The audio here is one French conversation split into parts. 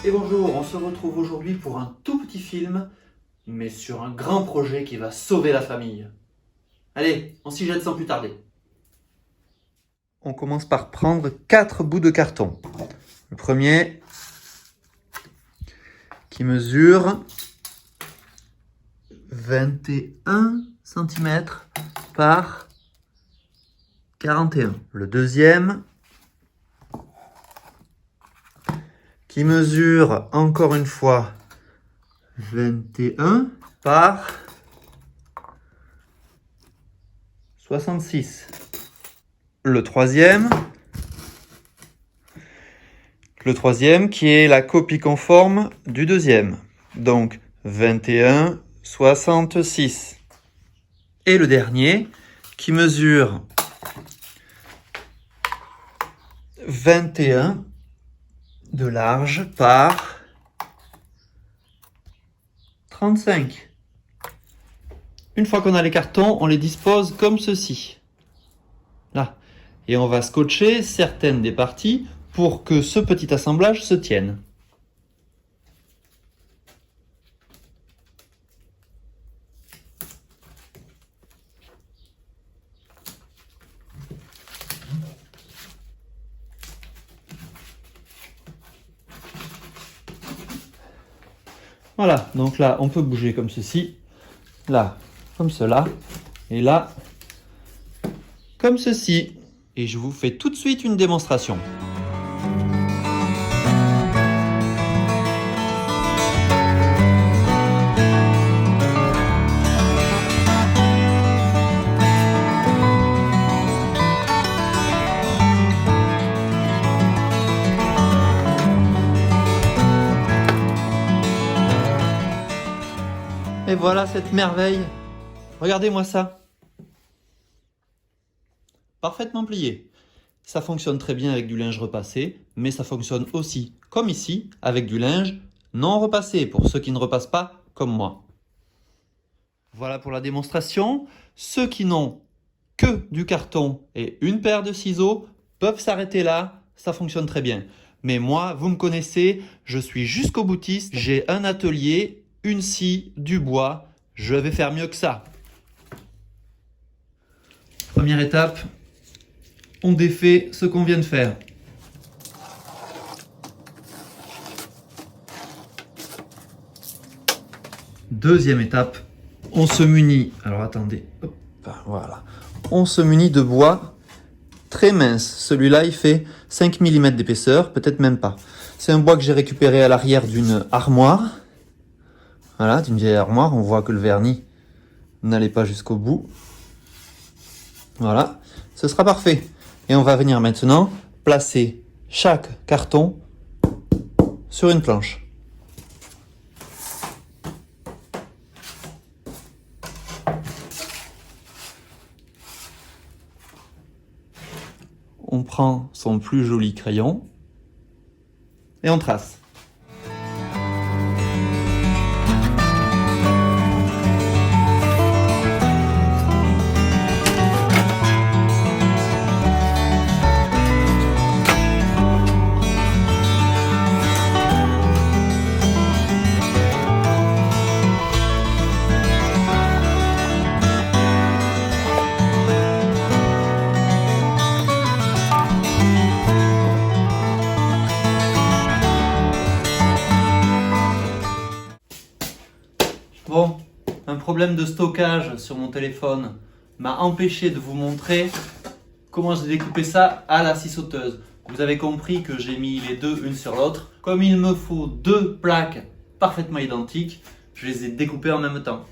Et bonjour, on se retrouve aujourd'hui pour un tout petit film, mais sur un grand projet qui va sauver la famille. Allez, on s'y jette sans plus tarder. On commence par prendre 4 bouts de carton. Le premier qui mesure 21 cm par 41. Le deuxième qui mesure encore une fois 21 par 66. Le troisième qui est la copie conforme du deuxième. Donc 21, 66. Et le dernier qui mesure 21 de large par 35. Une fois qu'on a les cartons, on les dispose comme ceci. Là. Et on va scotcher certaines des parties pour que ce petit assemblage se tienne. Voilà, donc là, on peut bouger comme ceci, là, comme cela, et là, comme ceci. Et je vous fais tout de suite une démonstration. Et voilà cette merveille. Regardez-moi ça. Parfaitement plié. Ça fonctionne très bien avec du linge repassé, mais ça fonctionne aussi, comme ici, avec du linge non repassé, pour ceux qui ne repassent pas comme moi. Voilà pour la démonstration. Ceux qui n'ont que du carton et une paire de ciseaux peuvent s'arrêter là, ça fonctionne très bien. Mais moi, vous me connaissez, je suis jusqu'au boutiste, j'ai un atelier, une scie, du bois, je vais faire mieux que ça. Première étape, on défait ce qu'on vient de faire. Deuxième étape, on se munit, alors attendez, hop, voilà. On se munit de bois très mince. Celui-là, il fait 5 mm d'épaisseur, peut-être même pas. C'est un bois que j'ai récupéré à l'arrière d'une armoire. Voilà, d'une vieille armoire. On voit que le vernis n'allait pas jusqu'au bout. Voilà, ce sera parfait. Et on va venir maintenant placer chaque carton sur une planche. On prend son plus joli crayon et on trace. Bon, un problème de stockage sur mon téléphone m'a empêché de vous montrer comment j'ai découpé ça à la scie sauteuse. Vous avez compris que j'ai mis les deux une sur l'autre. Comme il me faut deux plaques parfaitement identiques, je les ai découpées en même temps.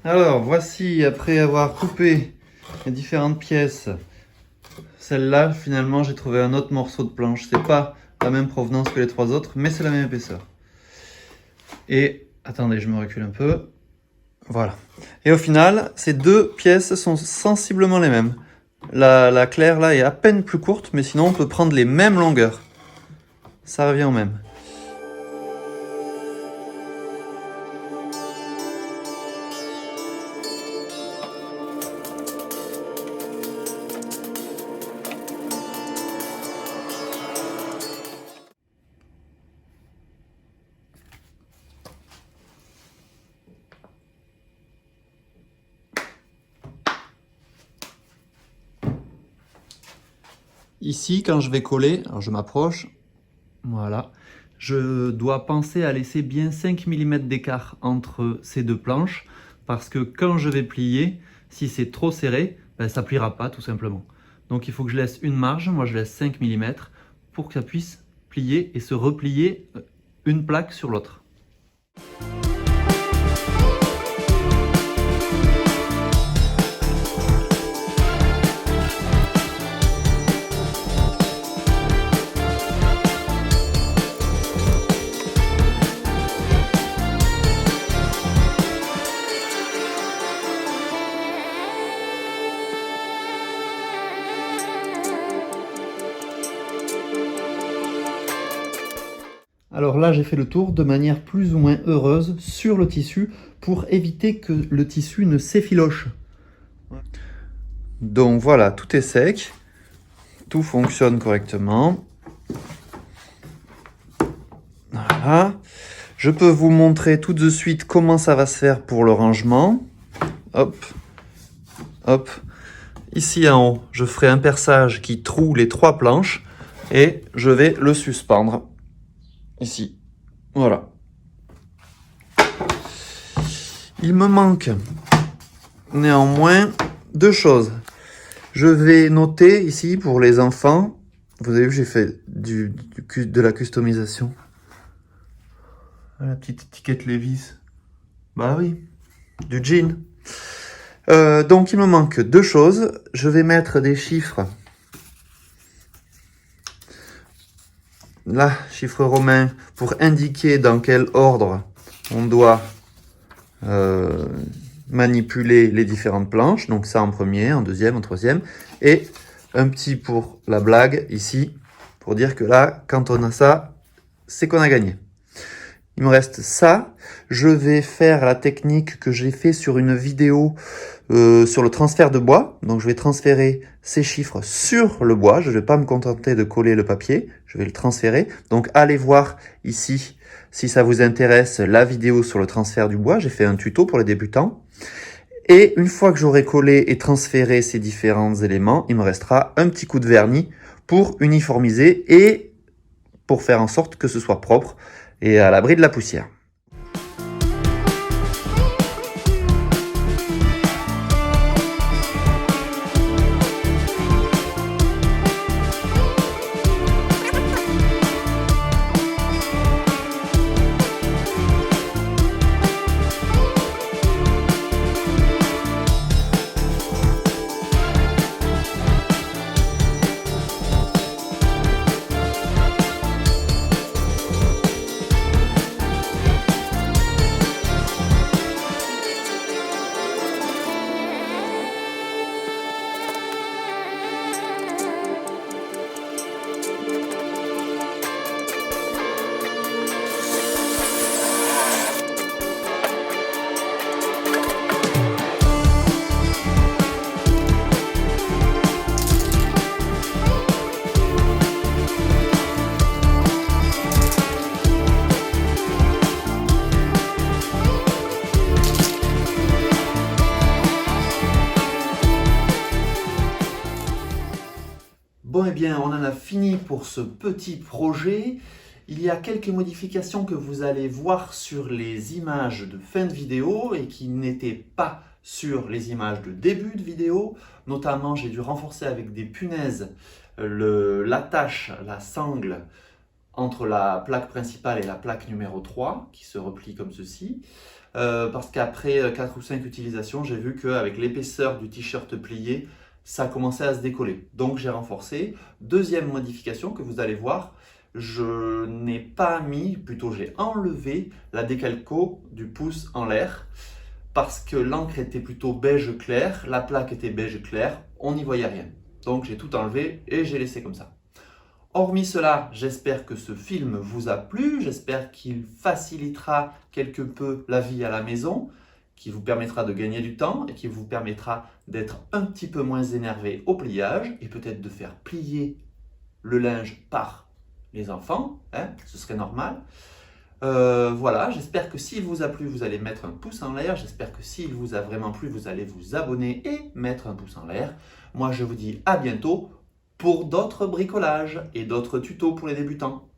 Alors voici, après avoir coupé les différentes pièces, celle-là finalement j'ai trouvé un autre morceau de planche. C'est pas la même provenance que les trois autres, mais c'est la même épaisseur. Et attendez, je me recule un peu. Voilà. Et au final, ces deux pièces sont sensiblement les mêmes. La claire là est à peine plus courte, mais sinon on peut prendre les mêmes longueurs. Ça revient au même. Ici, quand je vais coller, alors je m'approche, voilà, je dois penser à laisser bien 5 mm d'écart entre ces deux planches, parce que quand je vais plier, si c'est trop serré, ben, ça ne pliera pas tout simplement. Donc il faut que je laisse une marge, moi je laisse 5 mm, pour que ça puisse plier et se replier une plaque sur l'autre. Alors là, j'ai fait le tour de manière plus ou moins heureuse sur le tissu pour éviter que le tissu ne s'effiloche. Donc voilà, tout est sec, tout fonctionne correctement. Voilà. Je peux vous montrer tout de suite comment ça va se faire pour le rangement. Hop, hop. Ici en haut, je ferai un perçage qui troue les 3 planches et je vais le suspendre. Ici, voilà. Il me manque néanmoins 2 choses. Je vais noter ici pour les enfants. Vous avez vu, j'ai fait de la customisation. La petite étiquette Levi's. Bah oui, du jean. Donc il me manque 2 choses. Je vais mettre des chiffres. Là, chiffre romain, pour indiquer dans quel ordre on doit manipuler les différentes planches. Donc ça en premier, en deuxième, en troisième. Et un petit pour la blague ici, pour dire que là, quand on a ça, c'est qu'on a gagné. Il me reste ça. Je vais faire la technique que j'ai fait sur une vidéo sur le transfert de bois. Donc je vais transférer ces chiffres sur le bois. Je ne vais pas me contenter de coller le papier. Je vais le transférer. Donc allez voir ici, si ça vous intéresse, la vidéo sur le transfert du bois. J'ai fait un tuto pour les débutants. Et une fois que j'aurai collé et transféré ces différents éléments, il me restera un petit coup de vernis pour uniformiser et pour faire en sorte que ce soit propre et à l'abri de la poussière. Bon, eh bien, on en a fini pour ce petit projet. Il y a quelques modifications que vous allez voir sur les images de fin de vidéo et qui n'étaient pas sur les images de début de vidéo. Notamment, j'ai dû renforcer avec des punaises l'attache, la sangle entre la plaque principale et la plaque numéro 3 qui se replie comme ceci. Parce qu'après 4 ou 5 utilisations, j'ai vu qu'avec l'épaisseur du t-shirt plié, ça a commencé à se décoller. Donc j'ai renforcé. Deuxième modification que vous allez voir, je n'ai pas mis, plutôt j'ai enlevé la décalco du pouce en l'air parce que l'encre était plutôt beige clair, la plaque était beige clair, on n'y voyait rien. Donc j'ai tout enlevé et j'ai laissé comme ça. Hormis cela, j'espère que ce film vous a plu, j'espère qu'il facilitera quelque peu la vie à la maison, qui vous permettra de gagner du temps et qui vous permettra d'être un petit peu moins énervé au pliage et peut-être de faire plier le linge par les enfants, hein, ce serait normal. Voilà, j'espère que s'il vous a plu, vous allez mettre un pouce en l'air. J'espère que s'il vous a vraiment plu, vous allez vous abonner et mettre un pouce en l'air. Moi, je vous dis à bientôt pour d'autres bricolages et d'autres tutos pour les débutants.